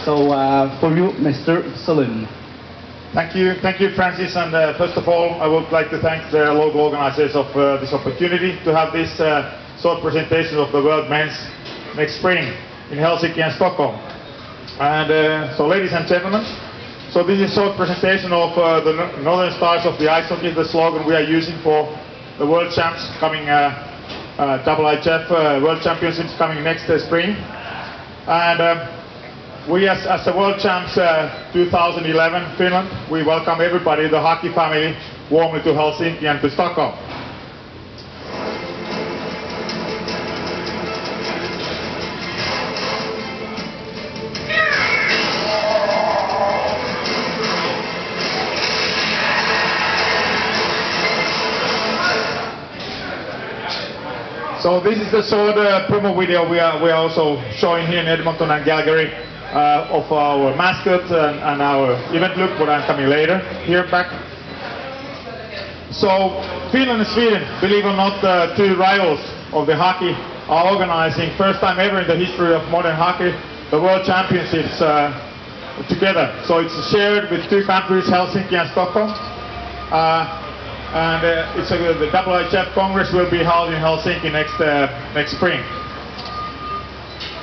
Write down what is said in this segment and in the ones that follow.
So for you, Mr. Sulin. Thank you, Francis. And first of all, I would like to thank the local organizers of this opportunity to have this short presentation of the World Men's next spring in Helsinki and Stockholm. And so, ladies and gentlemen, so this is a short presentation of the Northern Stars of the Ice Hockey, the slogan we are using for the World Champs coming, IIHF World Championships coming next spring. And we as the World Champs 2011 Finland, we welcome everybody, the hockey family, warmly to Helsinki and to Stockholm. So this is the short promo video we are also showing here in Edmonton and Calgary of our mascot and our event look, but I'm coming later here back. So Finland and Sweden, believe it or not, two rivals of the hockey are organizing, first time ever in the history of modern hockey, the World Championships together. So it's shared with two countries, Helsinki and Stockholm. And the IIHF Congress will be held in Helsinki next spring.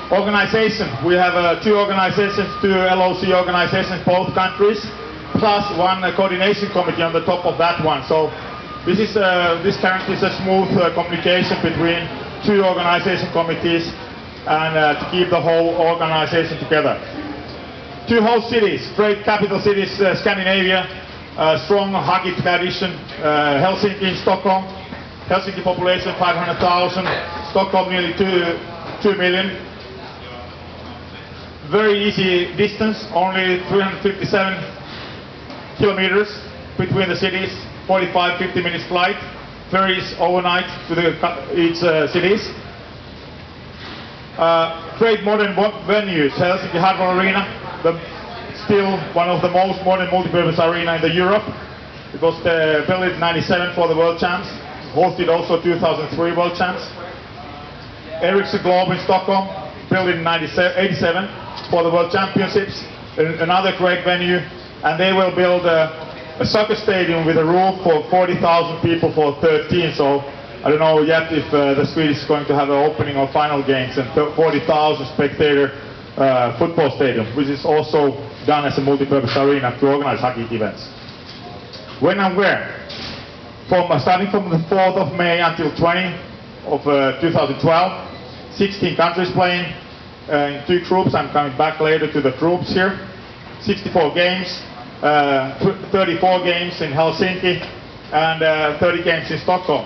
Organization, we have two organizations, two LOC organizations, both countries, plus one coordination committee on the top of that one. So this guarantees a smooth communication between two organization committees and to keep the whole organization together. Two host cities, great capital cities, Scandinavia, strong hockey tradition, Helsinki, Stockholm. Helsinki population 500,000, Stockholm nearly 2 million. Very easy distance, only 357 kilometers between the cities, 45-50 minutes flight, ferries overnight to each cities. Great modern venues, Helsinki Hardware Arena, still one of the most modern multipurpose arena in Europe. It was built in '97 for the World Champs, hosted also 2003 World Champs. Ericsson Globe in Stockholm, built in '87 for the World Championships, another great venue. And they will build a soccer stadium with a roof for 40,000 people for 13. So I don't know yet if the Swedish is going to have an opening or final games and 40,000 spectator football stadium, which is also done as a multi-purpose arena to organize hockey events. When and where? Starting from the 4th of May until 20 of 2012, 16 countries playing in two groups. I'm coming back later to the groups here. 64 games, 34 games in Helsinki, and 30 games in Stockholm.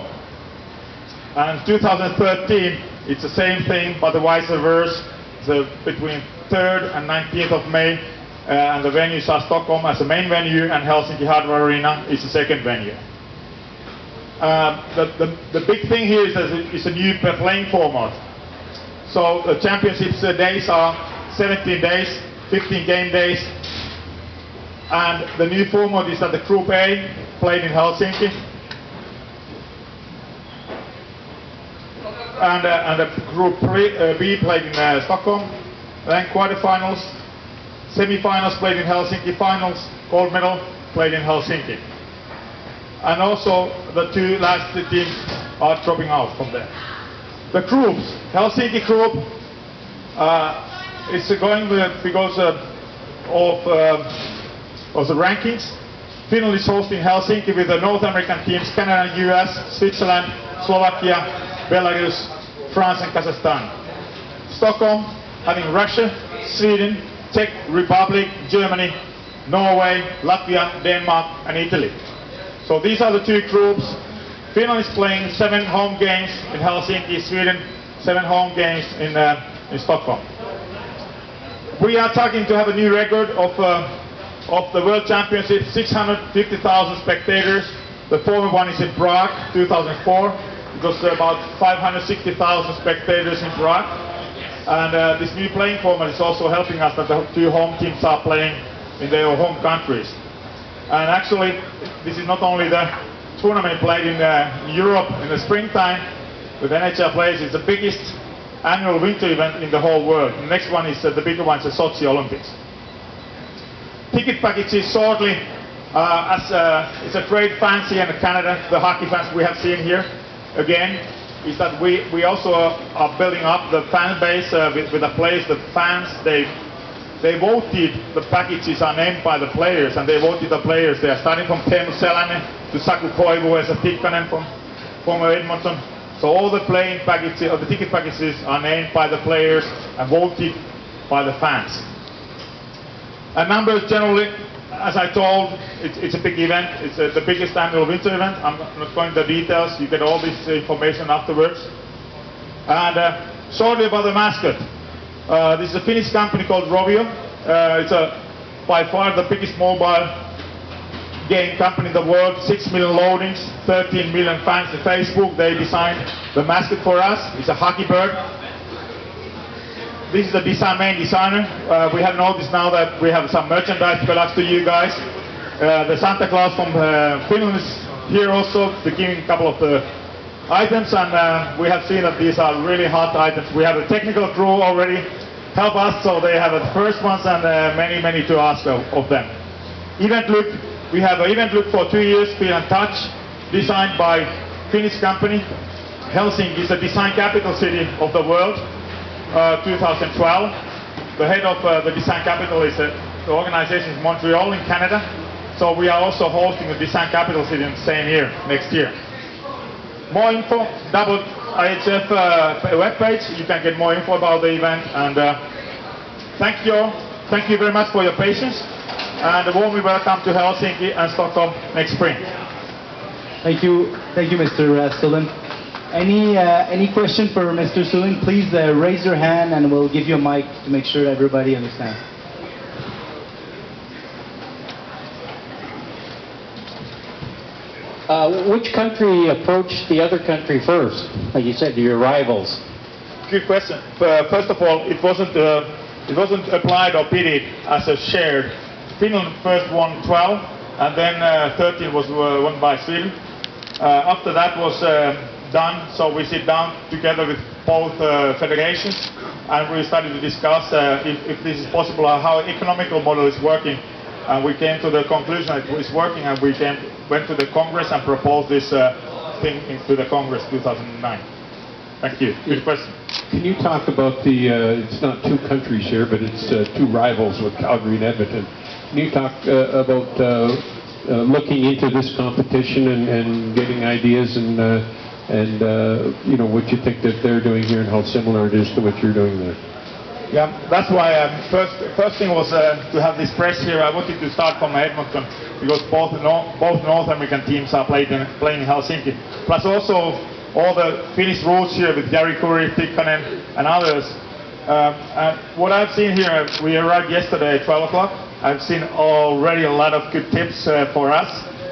And 2013, it's the same thing, but the vice versa. So between 3rd and 19th of May, and the venues are Stockholm as the main venue and Helsinki Hardware Arena is the second venue. The big thing here is that it's a new playing format. So the championships days are 17 days, 15 game days, and the new format is that the Group A played in Helsinki, and the Group B played in Stockholm, then quarterfinals, semi-finals played in Helsinki, finals, gold medal played in Helsinki. And also the two last teams are dropping out from there. The groups, Helsinki group is going because of the rankings. Finland is hosting Helsinki with the North American teams, Canada, US, Switzerland, Slovakia, Belarus, France and Kazakhstan. Stockholm having Russia, Sweden, Czech Republic, Germany, Norway, Latvia, Denmark and Italy. So these are the two groups. Finland is playing 7 home games in Helsinki, Sweden 7 home games in Stockholm. We are targeting to have a new record of the World Championship, 650,000 spectators. The former one is in Prague, 2004. It was about 560,000 spectators in Prague. And this new playing format is also helping us that the two home teams are playing in their home countries. And actually, this is not only the tournament played in Europe in the springtime with NHL players. It's the biggest annual winter event in the whole world. The next one is the bigger one, is the Sochi Olympics. ticket packages shortly, it's a great fancy in Canada, the hockey fans we have seen here, again, is that we also are building up the fan base with the players, the fans. They voted, the packages are named by the players, and they voted the players. They are starting from Teemu Selänne to Saku Koivu as a Tikkanen from Edmonton. So all the playing packages, or the ticket packages, are named by the players and voted by the fans. And numbers generally, as I told, it's a big event. It's the biggest annual winter event. I'm not going into the details. You get all this information afterwards. And shortly about the mascot. This is a Finnish company called Rovio. It's by far the biggest mobile game company in the world. 6 million loadings, 13 million fans on Facebook. They designed the mascot for us. It's a hockey bird. This is the main designer. We have noticed now that we have some merchandise belongs to you guys. The Santa Claus from Finland is here also to give a couple of the items, and we have seen that these are really hot items. We have a technical crew already help us, so they have the first ones and many to ask of them. Event look, we have an event look for 2 years, Finland Touch, designed by Finnish company. Helsinki is the design capital city of the world, 2012. The head of the design capital is the organization in Montreal in Canada, so we are also hosting the design capital city in the same year, next year. More info, IIHF webpage. You can get more info about the event. And thank you very much for your patience. And warmly welcome to Helsinki and Stockholm next spring. Thank you, Mr. Sulin. Any question for Mr. Sulin? Please raise your hand, and we'll give you a mic to make sure everybody understands. Which country approached the other country first? Like you said, your rivals. Good question. First of all, it wasn't applied or bidded as a shared. Finland first won 12, and then 13 was won by Sweden. After that was done, so we sit down together with both federations, and we started to discuss if this is possible, how economical model is working. And we came to the conclusion that it was working, and we went to the Congress and proposed this thing to the Congress 2009. Thank you. Good question. Can you talk about it's not two countries here, but it's two rivals with Calgary and Edmonton. Can you talk about looking into this competition and getting ideas and you know, what you think that they're doing here and how similar it is to what you're doing there? Yeah, that's why first thing was to have this press here. I wanted to start from Edmonton because both North American teams are playing in Helsinki. Plus also all the Finnish roots here with Jari Kurri, Tikkanen and others. And what I've seen here, we arrived yesterday at 12 o'clock. I've seen already a lot of good tips for us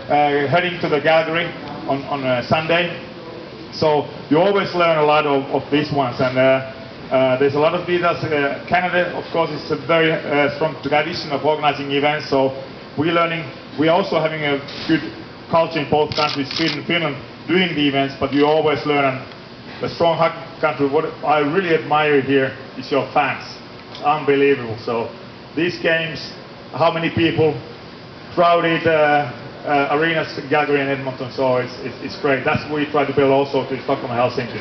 heading to the Calgary on Sunday. So you always learn a lot of these ones. And there's a lot of details. Canada, of course, is a very strong tradition of organizing events, so we're learning. We're also having a good culture in both countries, Sweden and Finland, doing the events, but you always learn. And the strong hockey country, what I really admire here is your fans. It's unbelievable. So these games, how many people, crowded arenas in Calgary and Edmonton, so it's great. That's what we try to build also to Stockholm and Helsinki.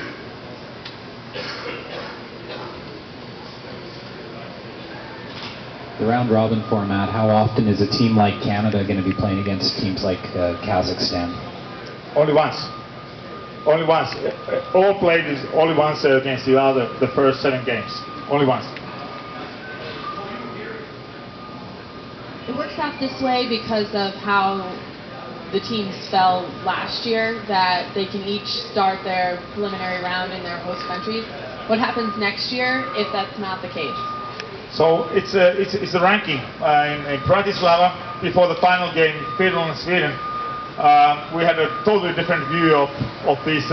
The round robin format, how often is a team like Canada going to be playing against teams like Kazakhstan? Only once. Only once. All played is only once against the other, the first 7 games. Only once. It works out this way because of how the teams fell last year, that they can each start their preliminary round in their host countries. What happens next year if that's not the case? So it's a ranking in Bratislava before the final game, Finland and Sweden. We had a totally different view of these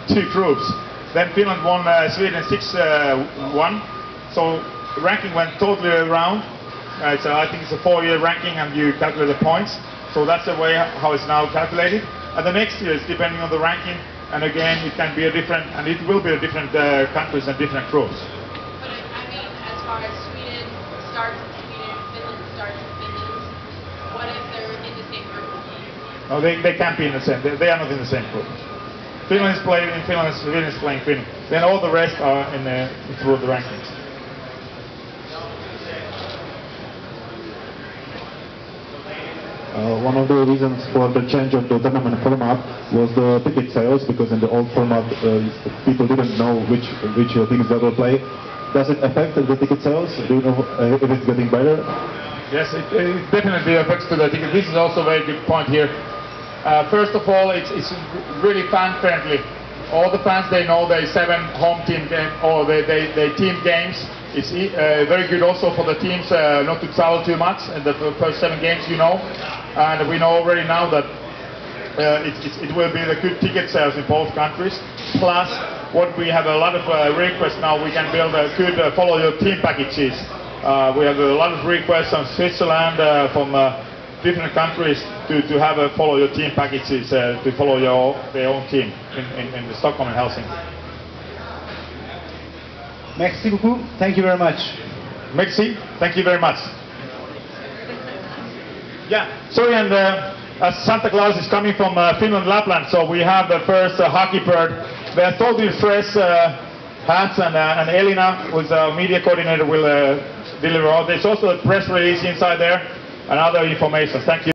two groups. Then Finland won Sweden 6-1. So the ranking went totally around. I think it's a 4-year ranking, and you calculate the points. So that's the way how it's now calculated. And the next year is depending on the ranking. And again, it can be a different, and it will be a different countries and different groups. But I mean, as far as Sweden starts in Sweden, Finland starts in Finland, No, they can't be in the same. They are not in the same group. Finland is playing in Finland, Sweden is playing Finland. Then all the rest are in through the rankings. One of the reasons for the change of the tournament format was the ticket sales, because in the old format people didn't know which teams they will play. Does it affect the ticket sales? Do you know if it's getting better? Yes, it definitely affects to the ticket. This is also a very good point here. First of all, it's really fan friendly. All the fans, they know there are 7 home team games or they team games. It's very good also for the teams not to travel too much in the first 7 games, you know. And we know already now that it will be the good ticket sales in both countries. Plus, what we have a lot of requests now, we can build a good follow your team packages. We have a lot of requests from Switzerland, from different countries to have a follow your team packages to follow their own team in Stockholm and Helsinki. Merci beaucoup. Thank you very much. Merci. Thank you very much. Yeah, sorry, and as Santa Claus is coming from Finland, Lapland, so we have the first hockey bird. They are totally fresh hats, and Elina, who's our media coordinator, will deliver all. There's also a press release inside there and other information. Thank you.